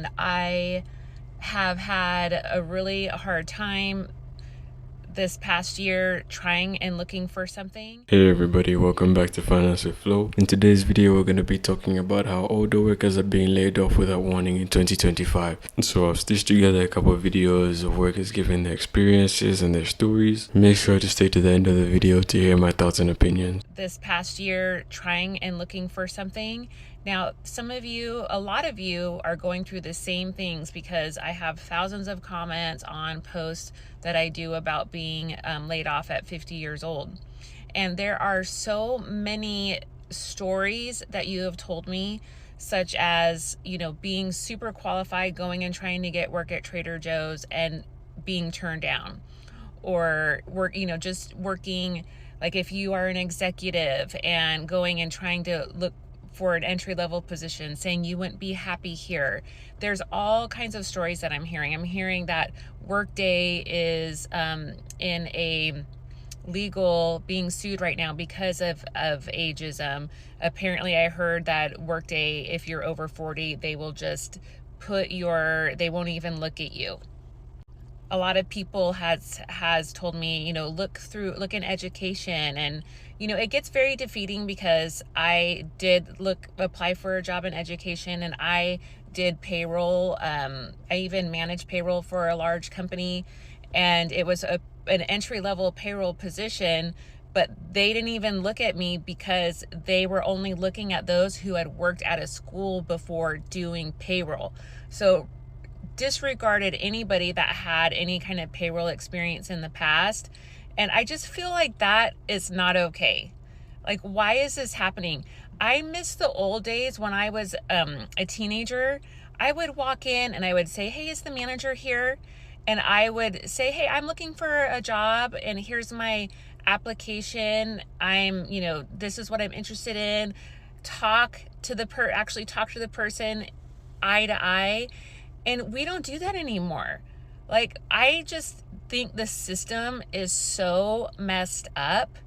and I have had a really hard time this past year trying and looking for something. Hey everybody, welcome back to Finance with Flo. In today's video, we're going to be talking about how older workers are being laid off without warning in 2025. So I've stitched together a couple of videos of workers giving their experiences and their stories. Make sure to stay to the end of the video to hear my thoughts and opinions. This past year trying and looking for something. Now, a lot of you are going through the same things because I have thousands of comments on posts that I do about being laid off at 50 years old. And there are so many stories that you have told me, such as, being super qualified, going and trying to get work at Trader Joe's and being turned down, or just working, like if you are an executive and going and trying to look for an entry-level position, saying you wouldn't be happy here. There's all kinds of stories that I'm hearing. I'm hearing that Workday is in a legal being sued right now because of ageism. Apparently, I heard that Workday, if you're over 40, they will just they won't even look at you. A lot of people has told me, look in education, and it gets very defeating because I did apply for a job in education, and I did payroll. I even managed payroll for a large company, and it was an entry-level payroll position, but they didn't even look at me because they were only looking at those who had worked at a school before doing payroll. So disregarded anybody that had any kind of payroll experience in the past. And I just feel like that is not okay. Like, why is this happening? I miss the old days when I was a teenager. I would walk in and I would say, hey, is the manager here? And I would say, hey, I'm looking for a job and here's my application. This is what I'm interested in. Talk to the person eye to eye. And we don't do that anymore. Like, I just think the system is so messed up.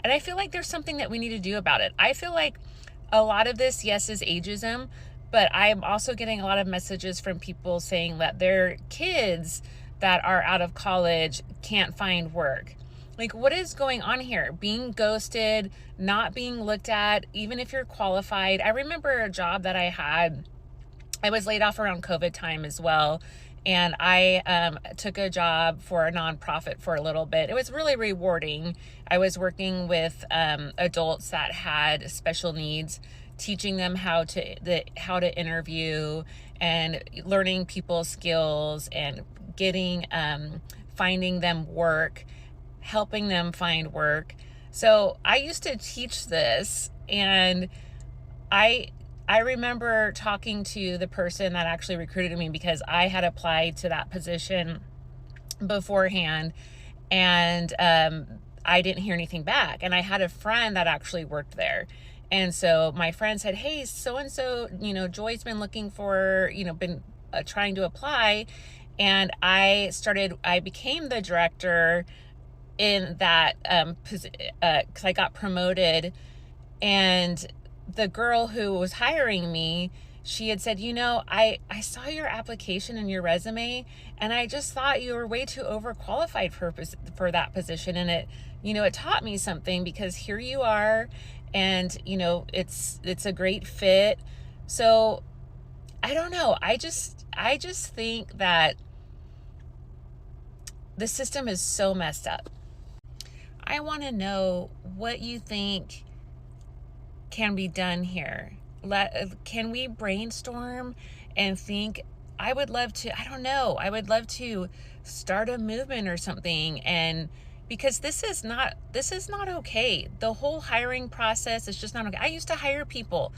And I feel like there's something that we need to do about it. I feel like a lot of this, yes, is ageism, but I'm also getting a lot of messages from people saying that their kids that are out of college can't find work. Like, what is going on here? Being ghosted, not being looked at, even if you're qualified. I remember a job that I had. I was laid off around COVID time as well. And I took a job for a nonprofit for a little bit. It was really rewarding. I was working with adults that had special needs, teaching them how to interview and learning people's skills and finding them work, helping them find work. So I used to teach this, and I remember talking to the person that actually recruited me because I had applied to that position beforehand, and I didn't hear anything back. And I had a friend that actually worked there. And so my friend said, hey, so-and-so, Joy's been looking for, been trying to apply. And I became the director in that, because I got promoted. And the girl who was hiring me, she had said, I saw your application and your resume, and I just thought you were way too overqualified for that position. And it taught me something, because here you are, and, it's a great fit. So I don't know. I just think that the system is so messed up. I want to know what you think can be done here. Can we brainstorm and think? I would love to start a movement or something, and because this is not okay. The whole hiring process is just not okay. I used to hire people,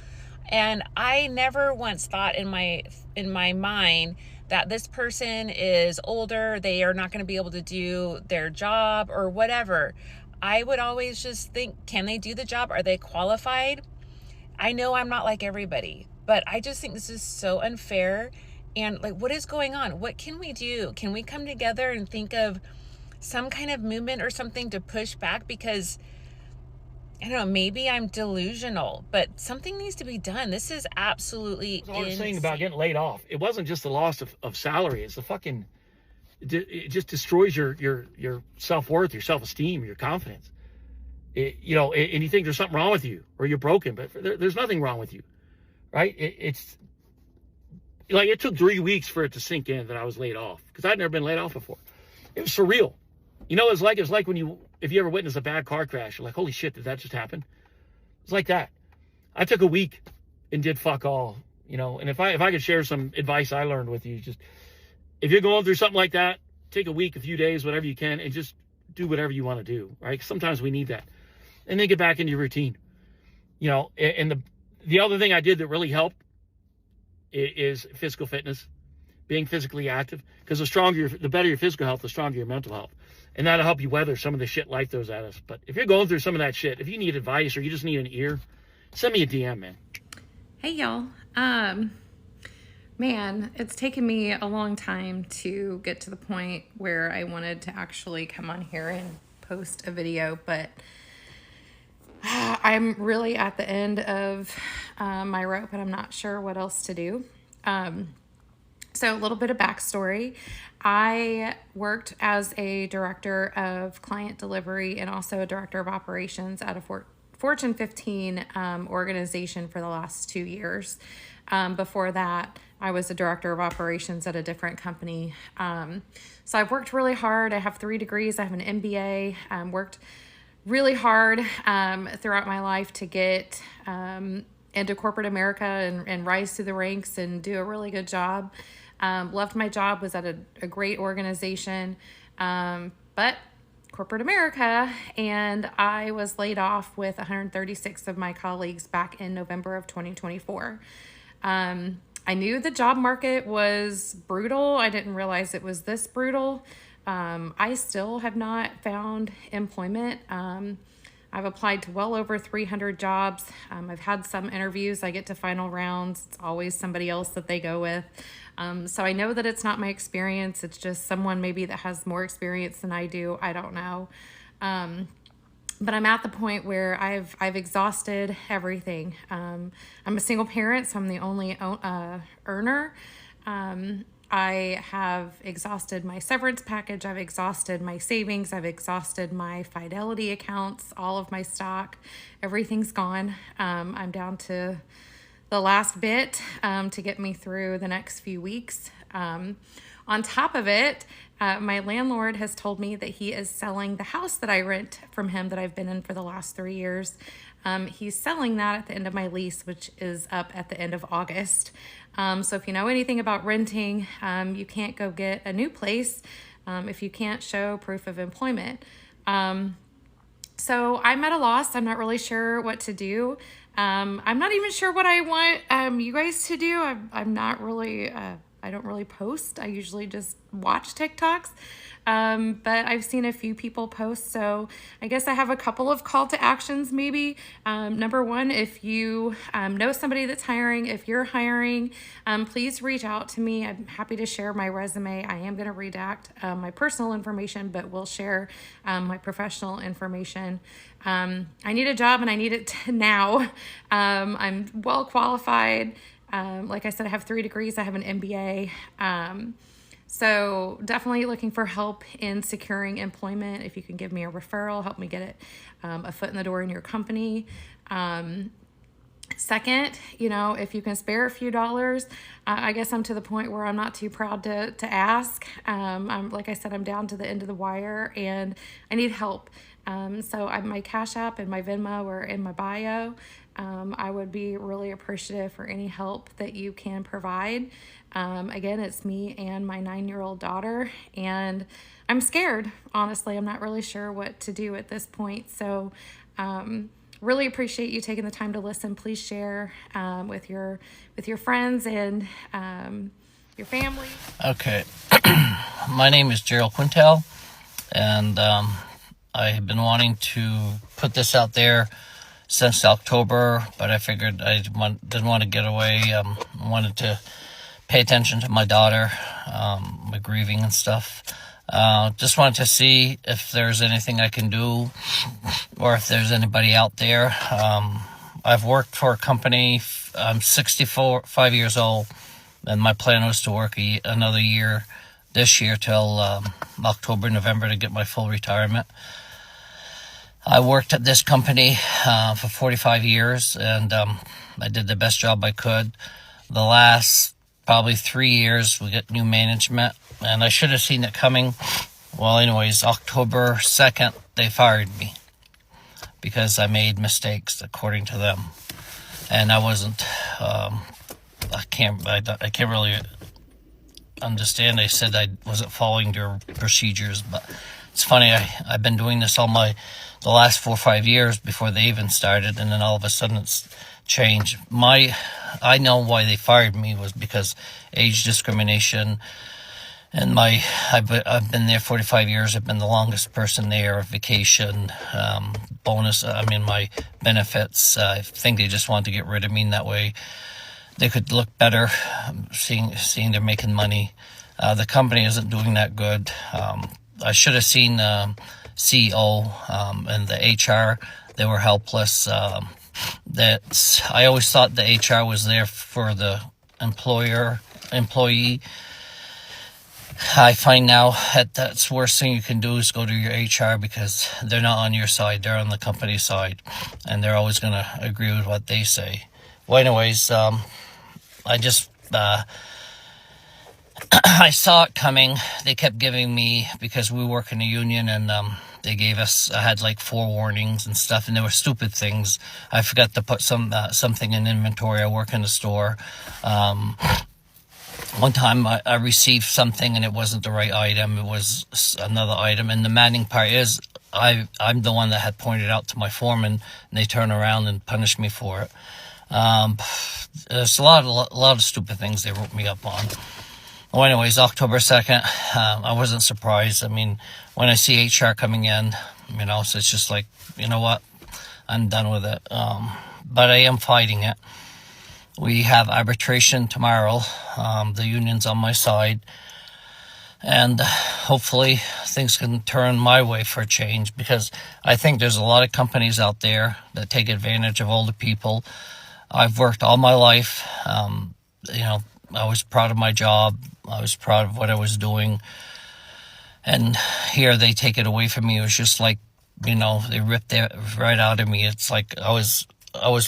and I never once thought in my mind that this person is older, they are not going to be able to do their job or whatever. I would always just think, can they do the job? Are they qualified? I know I'm not like everybody, but I just think this is so unfair. And like, what is going on? What can we do? Can we come together and think of some kind of movement or something to push back? Because I don't know, maybe I'm delusional, but something needs to be done. This is absolutely That's all I'm saying insane. about getting laid off. It wasn't just the loss of salary. It's the fucking, it just destroys your self-worth, your self-esteem, your confidence. And you think there's something wrong with you or you're broken, but there's nothing wrong with you, right? It's like it took 3 weeks for it to sink in that I was laid off because I'd never been laid off before. It was surreal. It's like if you ever witness a bad car crash, you're like, holy shit, did that just happen? It's like that. I took a week and did fuck all, and if I could share some advice I learned with you, just if you're going through something like that, take a week, a few days, whatever you can, and just do whatever you want to do, right? Sometimes we need that. And then get back into your routine. And the other thing I did that really helped is physical fitness, being physically active, because the better your physical health, the stronger your mental health. And that'll help you weather some of the shit life throws at us. But if you're going through some of that shit, if you need advice or you just need an ear, send me a DM, man. Hey, y'all. Man, it's taken me a long time to get to the point where I wanted to actually come on here and post a video, but I'm really at the end of my rope and I'm not sure what else to do. So a little bit of backstory. I worked as a director of client delivery and also a director of operations at a Fortune 15 organization for the last 2 years. Before that, I was a director of operations at a different company. So I've worked really hard. I have 3 degrees. I have an MBA. Worked really hard throughout my life to get into corporate America and rise through the ranks and do a really good job. Loved my job, was at a great organization, but corporate America, and I was laid off with 136 of my colleagues back in November of 2024. I knew the job market was brutal. I didn't realize it was this brutal. I still have not found employment. I've applied to well over 300 jobs. I've had some interviews. I get to final rounds. It's always somebody else that they go with. So I know that it's not my experience. It's just someone maybe that has more experience than I do. I don't know. But I'm at the point where I've exhausted everything. I'm a single parent, so I'm the only earner. I have exhausted my severance package. I've exhausted my savings. I've exhausted my Fidelity accounts, all of my stock. Everything's gone. I'm down to the last bit to get me through the next few weeks. On top of it, my landlord has told me that he is selling the house that I rent from him that I've been in for the last 3 years. He's selling that at the end of my lease, which is up at the end of August. So if you know anything about renting, you can't go get a new place if you can't show proof of employment. So I'm at a loss. I'm not really sure what to do. I'm not even sure what I want you guys to do. I'm not really, I don't really post. I usually just watch TikToks. But I've seen a few people post, so I guess I have a couple of call to actions maybe. Number one, if you know somebody that's hiring, if you're hiring, please reach out to me. I'm happy to share my resume. I am going to redact my personal information, but we'll share my professional information. I need a job and I need it now. I'm well qualified. Like I said, I have 3 degrees. I have an MBA. So definitely looking for help in securing employment. If you can give me a referral, help me get it a foot in the door in your company. Second, if you can spare a few dollars, I guess I'm to the point where I'm not too proud to ask. Like I said, I'm down to the end of the wire and I need help. So my Cash App and my Venmo are in my bio. I would be really appreciative for any help that you can provide. Again, it's me and my 9-year-old daughter, and I'm scared. Honestly, I'm not really sure what to do at this point. So, really appreciate you taking the time to listen. Please share with your friends and your family. Okay. My name is Gerald Quintel, and I have been wanting to put this out there since October, but I figured I didn't want to get away. Wanted to pay attention to my daughter, my grieving and stuff. Just wanted to see if there's anything I can do or if there's anybody out there. I've worked for a company. I'm 5 years old, and my plan was to work another year this year till October, November to get my full retirement. I worked at this company for 45 years, and I did the best job I could. The last probably 3 years, we get new management, and I should have seen it coming. Well, anyways, October 2nd, they fired me because I made mistakes, according to them. And I wasn't, I can't really understand. They said I wasn't following their procedures, but it's funny. I've been doing this the last 4 or 5 years before they even started, and then all of a sudden it's changed. I know why they fired me was because age discrimination, and I've been there 45 years. I've been the longest person there. Vacation, bonus. My benefits. I think they just wanted to get rid of me, and that way they could look better, seeing they're making money. The company isn't doing that good. I should have seen CEO and the HR. They were helpless. I always thought the HR was there for the employee. I find now that's the worst thing you can do is go to your HR, because they're not on your side. They're on the company side, and they're always going to agree with what they say. Well, anyways, I just I saw it coming. They kept giving me, because we work in a union, and they gave us, I had like 4 warnings and stuff, and they were stupid things. I forgot to put something in inventory. I work in a store. One time I received something and it wasn't the right item. It was another item. And the maddening part is I'm the one that had pointed out to my foreman, and they turn around and punish me for it. There's a lot of stupid things they wrote me up on. Well, anyways, October 2nd, I wasn't surprised. I mean, when I see HR coming in, so it's just like, you know what? I'm done with it. But I am fighting it. We have arbitration tomorrow. The union's on my side. And hopefully things can turn my way for a change, because I think there's a lot of companies out there that take advantage of older people. I've worked all my life. I was proud of my job. I was proud of what I was doing. And here they take it away from me. It was just like, they ripped it right out of me. It's like I was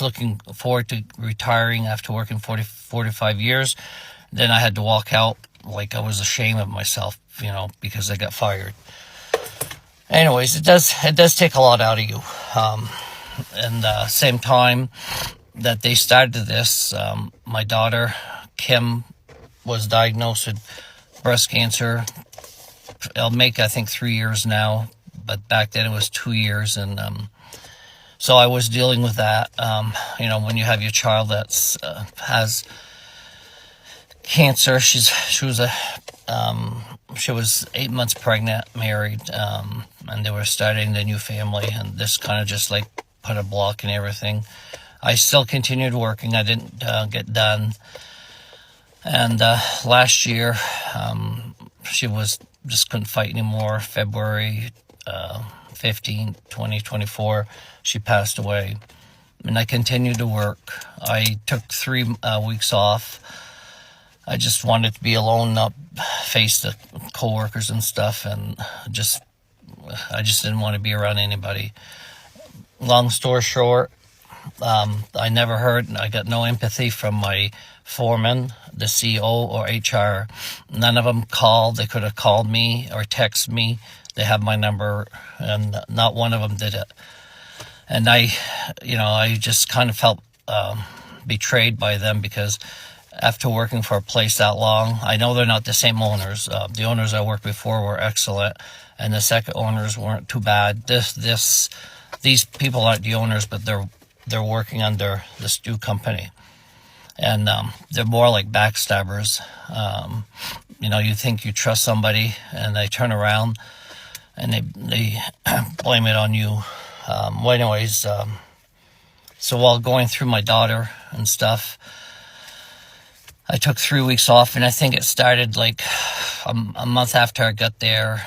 looking forward to retiring after working 45 years. Then I had to walk out like I was ashamed of myself, because I got fired. Anyways, it does take a lot out of you. And same time that they started this, my daughter, Kim, was diagnosed with breast cancer. It'll make, I think, 3 years now, but back then it was 2 years. And so I was dealing with that. When you have your child that's has cancer, she was 8 months pregnant, married, and they were starting the new family, and this kind of just like put a block in everything. I still continued working. I didn't get done. And last year, she just couldn't fight anymore. February 15, 2024, she passed away. And I continued to work. I took 3 weeks off. I just wanted to be alone, not face the coworkers and stuff, and I just didn't want to be around anybody. Long story short, I never heard, I got no empathy from my foreman, the CEO, or HR. None of them called. They could have called me or texted me. They have my number, and not one of them did it. And I just kind of felt betrayed by them, because after working for a place that long, I know they're not the same owners. The owners I worked before were excellent, and the second owners weren't too bad. These people aren't the owners, but they're working under this new company, and they're more like backstabbers. You think you trust somebody, and they turn around and they blame it on you. So while going through my daughter and stuff, I took 3 weeks off, and I think it started like a month after I got there.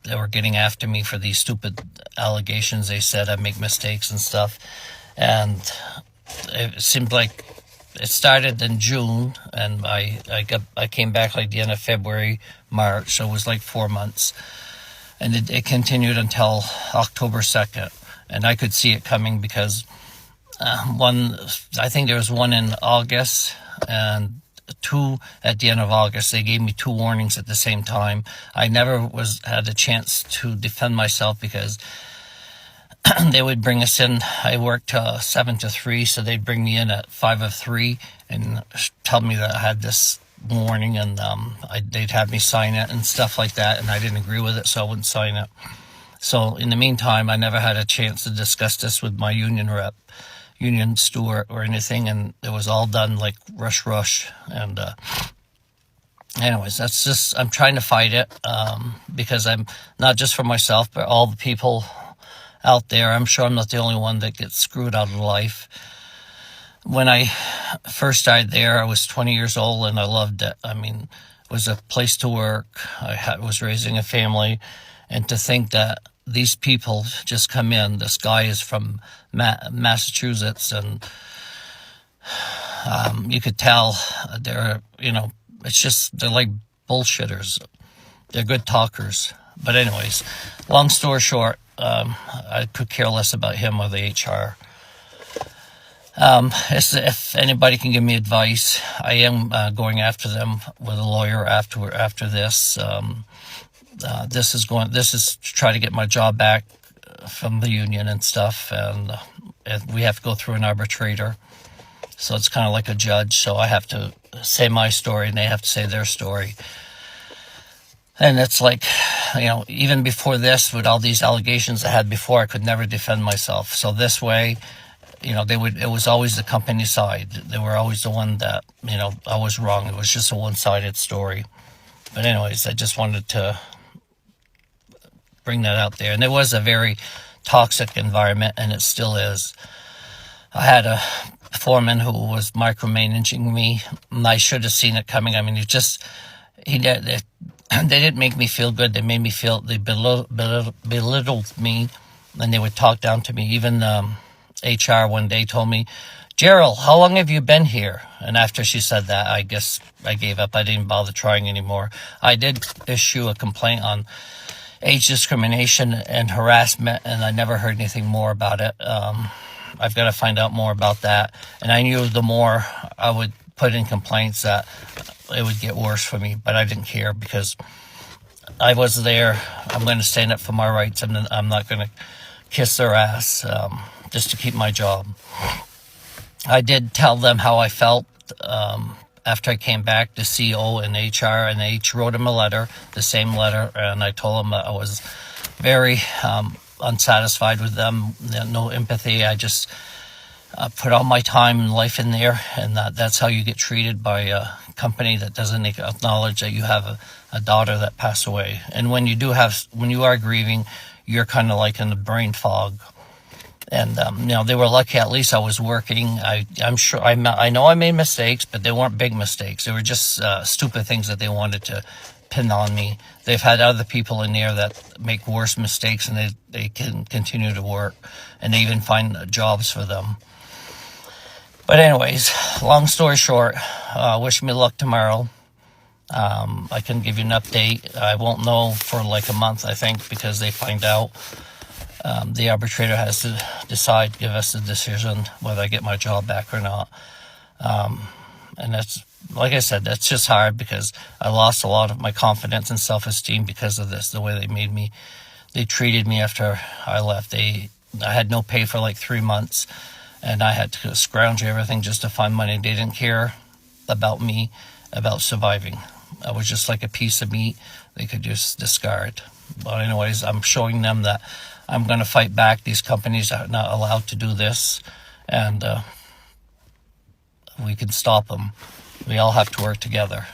they were getting after me for these stupid allegations. They said I make mistakes and stuff, and it seemed like it started in June, and I came back like the end of February, March, so it was like 4 months, and it continued until October 2nd, and I could see it coming because I think there was one in August and two at the end of August. They gave me 2 warnings at the same time. I never had a chance to defend myself because they would bring us in. I worked 7 to 3, so they'd bring me in at 5 of 3 and tell me that I had this warning, and they'd have me sign it and stuff like that, and I didn't agree with it, so I wouldn't sign it. So in the meantime, I never had a chance to discuss this with my union rep, union steward, or anything, and it was all done like rush. And anyways, that's just, I'm trying to fight it because I'm not just for myself, but all the people out there. I'm sure I'm not the only one that gets screwed out of life. When I first started there, I was 20 years old and I loved it. I mean, it was a place to work. I was raising a family, and to think that these people just come in. This guy is from Massachusetts, and you could tell they're, it's just, they're like bullshitters. They're good talkers. But anyways, long story short, I could care less about him or the HR. If anybody can give me advice, I am going after them with a lawyer after this. This is to try to get my job back from the union and stuff, and we have to go through an arbitrator. So it's kind of like a judge. So I have to say my story, and they have to say their story. And it's like, even before this, with all these allegations I had before, I could never defend myself. So this way, it was always the company side. They were always the one that, I was wrong. It was just a one-sided story. But anyways, I just wanted to bring that out there. And it was a very toxic environment, and it still is. I had a foreman who was micromanaging me, and I should have seen it coming. I mean, they didn't make me feel good. They made me feel, they belittled me, and they would talk down to me. Even HR one day told me, "Gerald, how long have you been here?" And after she said that, I guess I gave up. I didn't bother trying anymore. I did issue a complaint on age discrimination and harassment, and I never heard anything more about it. I've got to find out more about that. And I knew the more I would put in complaints that it would get worse for me, but I didn't care because I was there. I'm going to stand up for my rights. I'm not going to kiss their ass just to keep my job. I did tell them how I felt after I came back, the CO and HR, and they each wrote him a letter, the same letter, and I told them that I was very unsatisfied with them, no empathy. I just put all my time and life in there, and that's how you get treated by a company that doesn't acknowledge that you have a daughter that passed away. And when you are grieving, you're kind of like in the brain fog. And they were lucky. At least I was working. I'm sure I know I made mistakes, but they weren't big mistakes. They were just stupid things that they wanted to pin on me. They've had other people in there that make worse mistakes, and they can continue to work, and they even find jobs for them. But anyways, long story short, wish me luck tomorrow. I can give you an update. I won't know for like a month, I think, because they find out. The arbitrator has to give us a decision whether I get my job back or not. And that's, like I said, that's just hard because I lost a lot of my confidence and self-esteem because of this, the way they treated me after I left. I had no pay for like 3 months, and I had to scrounge everything just to find money. They didn't care about me, about surviving. I was just like a piece of meat they could just discard. But anyways, I'm showing them that I'm going to fight back. These companies are not allowed to do this, and we can stop them. We all have to work together.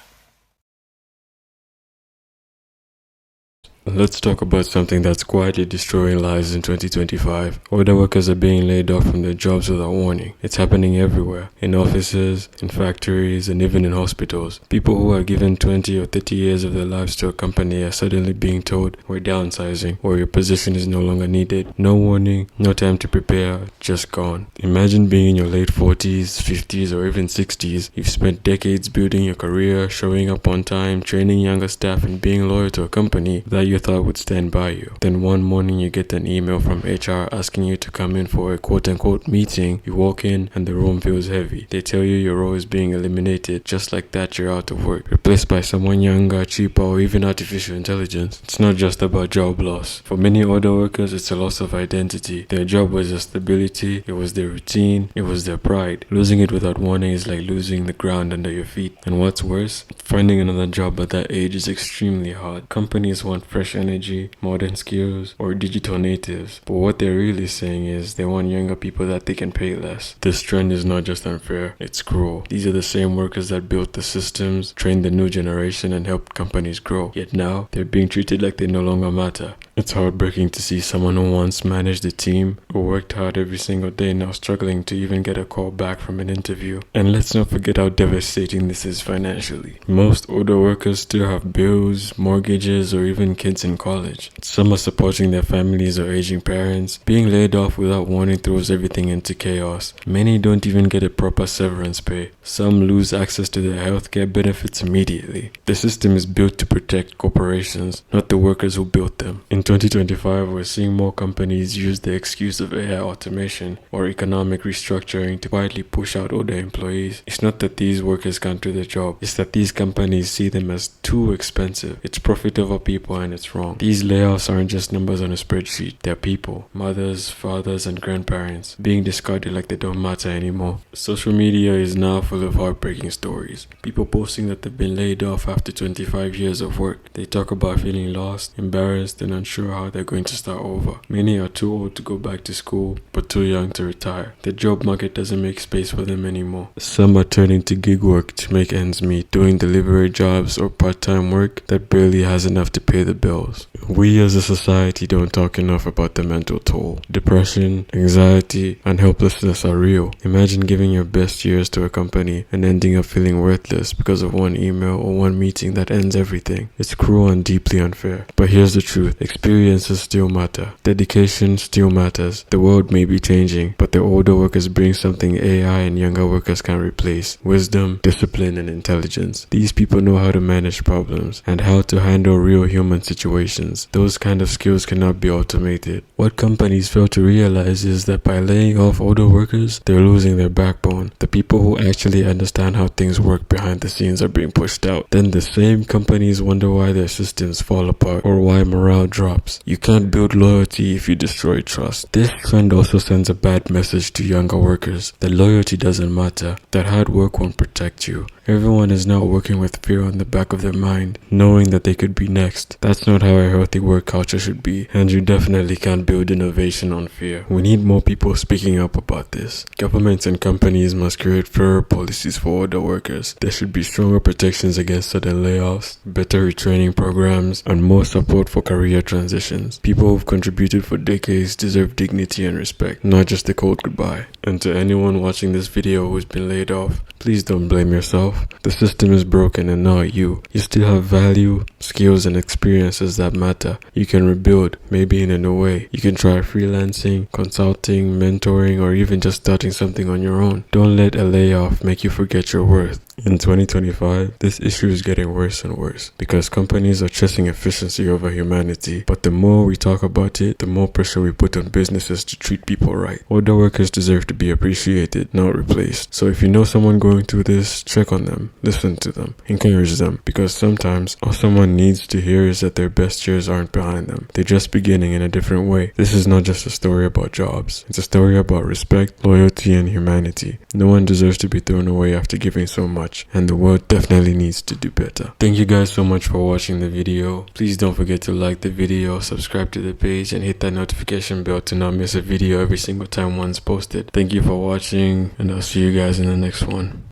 Let's talk about something that's quietly destroying lives in 2025. Older workers are being laid off from their jobs without warning. It's happening everywhere, in offices, in factories, and even in hospitals. People who are given 20 or 30 years of their lives to a company are suddenly being told, we're downsizing, or your position is no longer needed. No warning, no time to prepare, just gone. Imagine being in your late 40s, 50s, or even 60s. You've spent decades building your career, showing up on time, training younger staff, and being loyal to a company that you thought would stand by you. Then one morning you get an email from HR asking you to come in for a quote-unquote meeting. You walk in and the room feels heavy. They tell you your role is being eliminated. Just like that, you're out of work, replaced by someone younger, cheaper, or even artificial intelligence. It's not just about job loss. For many older workers, it's a loss of identity. Their job was their stability, it was their routine, it was their pride. Losing it without warning is like losing the ground under your feet. And what's worse, finding another job at that age is extremely hard. Companies want fresh energy, modern skills, or digital natives. But what they're really saying is they want younger people that they can pay less. This trend is not just unfair, it's cruel. These are the same workers that built the systems, trained the new generation, and helped companies grow. Yet now, they're being treated like they no longer matter. It's heartbreaking to see someone who once managed a team, who worked hard every single day, now struggling to even get a call back from an interview. And let's not forget how devastating this is financially. Most older workers still have bills, mortgages, or even kids in college. Some are supporting their families or aging parents. Being laid off without warning throws everything into chaos. Many don't even get a proper severance pay. Some lose access to their healthcare benefits immediately. The system is built to protect corporations, not the workers who built them. In 2025, we're seeing more companies use the excuse of AI automation or economic restructuring to quietly push out older employees. It's not that these workers can't do their job, it's that these companies see them as too expensive. It's profit over people and it's wrong. These layoffs aren't just numbers on a spreadsheet, they're people, mothers, fathers, and grandparents, being discarded like they don't matter anymore. Social media is now full of heartbreaking stories. People posting that they've been laid off after 25 years of work. They talk about feeling lost, embarrassed, and unsure how they're going to start over. Many are too old to go back to school, but too young to retire. The job market doesn't make space for them anymore. Some are turning to gig work to make ends meet, doing delivery jobs or part-time work that barely has enough to pay the bills. We as a society don't talk enough about the mental toll. Depression, anxiety, and helplessness are real. Imagine giving your best years to a company and ending up feeling worthless because of one email or one meeting that ends everything. It's cruel and deeply unfair. But here's the truth. Experiences still matter. Dedication still matters. The world may be changing, but the older workers bring something AI and younger workers can replace. Wisdom, discipline, and intelligence. These people know how to manage problems and how to handle real human situations. Those kind of skills cannot be automated. What companies fail to realize is that by laying off older workers, they're losing their backbone. The people who actually understand how things work behind the scenes are being pushed out. Then the same companies wonder why their systems fall apart or why morale drops. You can't build loyalty if you destroy trust. This trend also sends a bad message to younger workers that loyalty doesn't matter, that hard work won't protect you. Everyone is now working with fear on the back of their mind, knowing that they could be next. That's not how a healthy work culture should be, and you definitely can't build innovation on fear. We need more people speaking up about this. Governments and companies must create fairer policies for older workers. There should be stronger protections against sudden layoffs, better retraining programs, and more support for career transitions. People who've contributed for decades deserve dignity and respect, not just a cold goodbye. And to anyone watching this video who's been laid off, please don't blame yourself. The system is broken and not you. You still have value, skills, and experiences that matter. You can rebuild, maybe in a new way. You can try freelancing, consulting, mentoring, or even just starting something on your own. Don't let a layoff make you forget your worth. In 2025, this issue is getting worse and worse because companies are chasing efficiency over humanity. But the more we talk about it, the more pressure we put on businesses to treat people right. Older workers deserve to be appreciated, not replaced. So if you know someone going through this, check on them, listen to them, encourage them, because sometimes all someone needs to hear is that their best years aren't behind them. They're just beginning in a different way. This is not just a story about jobs. It's a story about respect, loyalty, and humanity. No one deserves to be thrown away after giving so much, and the world definitely needs to do better. Thank you guys so much for watching the video. Please don't forget to like the video, subscribe to the page, and hit that notification bell to not miss a video every single time one's posted. Thank you for watching, and I'll see you guys in the next one.